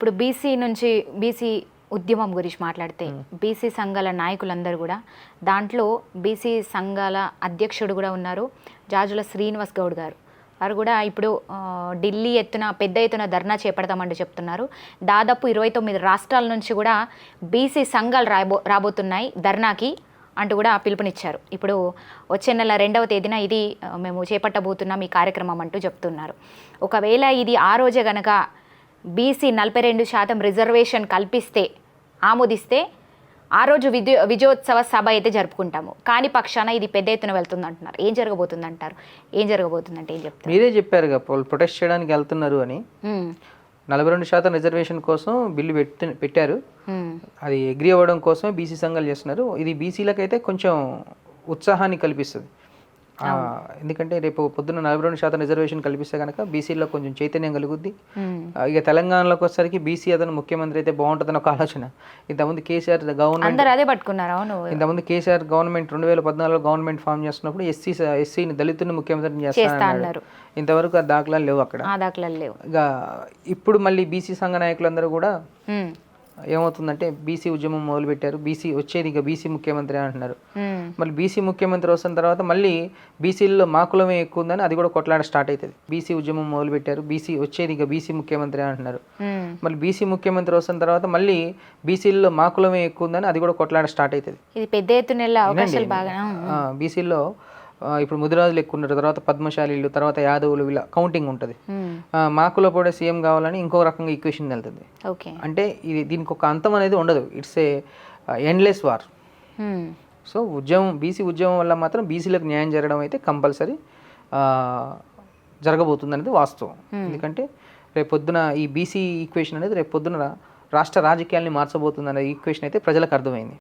ఇప్పుడు బీసీ ఉద్యమం గురించి మాట్లాడితే బీసీ సంఘాల నాయకులందరూ కూడా దాంట్లో బీసీ సంఘాల అధ్యక్షుడు కూడా ఉన్నారు జాజుల శ్రీనివాస్ గౌడ్ గారు. వారు కూడా ఇప్పుడు ఢిల్లీ పెద్ద ఎత్తున ధర్నా చేపడతామంటూ చెప్తున్నారు. దాదాపు 29 రాష్ట్రాల నుంచి కూడా బీసీ సంఘాలు రాబోతున్నాయి ధర్నాకి అంటూ కూడా పిలుపునిచ్చారు. ఇప్పుడు వచ్చే నెల 2వ తేదీన ఇది మేము చేపట్టబోతున్నాం ఈ కార్యక్రమం అంటూ చెప్తున్నారు. ఒకవేళ ఇది ఆ రోజే గనక బీసీ 42% రిజర్వేషన్ కల్పిస్తే ఆమోదిస్తే ఆ రోజు విజయోత్సవ సభ అయితే జరుపుకుంటాము. కానీ పక్షాన ఇది పెద్ద ఎత్తున వెళ్తుంది అంటున్నారు. ఏం జరగబోతుందంటారు? ఏం జరగబోతుందంటే ఏం చెప్తారు? మీరే చెప్పారు ప్రొటెస్ట్ చేయడానికి వెళ్తున్నారు అని. 42% రిజర్వేషన్ కోసం బిల్లు పెట్టారు. అది అగ్రీ అవ్వడం కోసమే బీసీ సంఘాలు చేస్తున్నారు. ఇది బీసీలకైతే కొంచెం ఉత్సాహాన్ని కల్పిస్తుంది. ఎందుకంటే రేపు పొద్దున్న 42% రిజర్వేషన్ కల్పిస్తే కనుక బీసీలో కొంచెం చైతన్యం కలుగుద్ది. ఇక తెలంగాణలోకి వచ్చేసరికి బీసీ అతను ముఖ్యమంత్రి అయితే బాగుంటుందని ఒక ఆలోచన. ఇంతకుముందు కేసీఆర్ గవర్నమెంట్ అదే పట్టుకున్నారు. ఇంతకుముందు కేసీఆర్ గవర్నమెంట్ 2014 గవర్నమెంట్ ఫామ్ చేస్తున్నప్పుడు ఎస్సీని దళితుని ముఖ్యమంత్రిని చేస్తానన్నారు. ఇంతవరకు ఆ దాఖలాలు లేవు అక్కడ. ఇక ఇప్పుడు మళ్ళీ బీసీ సంఘ నాయకులందరూ కూడా ఏమవుతుందంటే బీసీ ఉద్యమం మొదలుపెట్టారు. బీసీ వచ్చేది ఇక బీసీ ముఖ్యమంత్రి అంటున్నారు. మళ్ళీ బీసీ ముఖ్యమంత్రి వస్తున్న తర్వాత మళ్ళీ బీసీల్లో మా కులమే ఎక్కువ ఉందని అది కూడా కొట్లాడ స్టార్ట్ అవుతుంది. బీసీ ఉద్యమం మొదలుపెట్టారు. బీసీ వచ్చేది ఇక బీసీ ముఖ్యమంత్రి అంటున్నారు. మళ్ళీ బీసీ ముఖ్యమంత్రి వస్తున్న తర్వాత మళ్ళీ బీసీల్లో మా కులమే ఎక్కువ ఉందని అది కూడా కొట్లాడ స్టార్ట్ అవుతుంది. బీసీల్లో ఇప్పుడు ముదిరాజులు ఎక్కువ ఉన్నారు, తర్వాత పద్మశాలీలు, తర్వాత యాదవులు, ఇలా కౌంటింగ్ ఉంటుంది. మాకులో కూడా సీఎం కావాలని ఇంకో రకంగా ఈక్వేషన్ వెళ్తుంది. అంటే దీనికి ఒక అంతం అనేది ఉండదు. It's a endless war. So BC ఉద్యమం వల్ల మాత్రం బీసీలకు న్యాయం జరగడం అయితే కంపల్సరీ జరగబోతుంది అనేది వాస్తవం. ఎందుకంటే రేపు పొద్దున ఈ బీసీ ఈక్వేషన్ అనేది రేపు పొద్దున రాష్ట్ర రాజకీయాల్ని మార్చబోతుంది అనే ఈక్వేషన్ అయితే ప్రజలకు అర్థమైంది.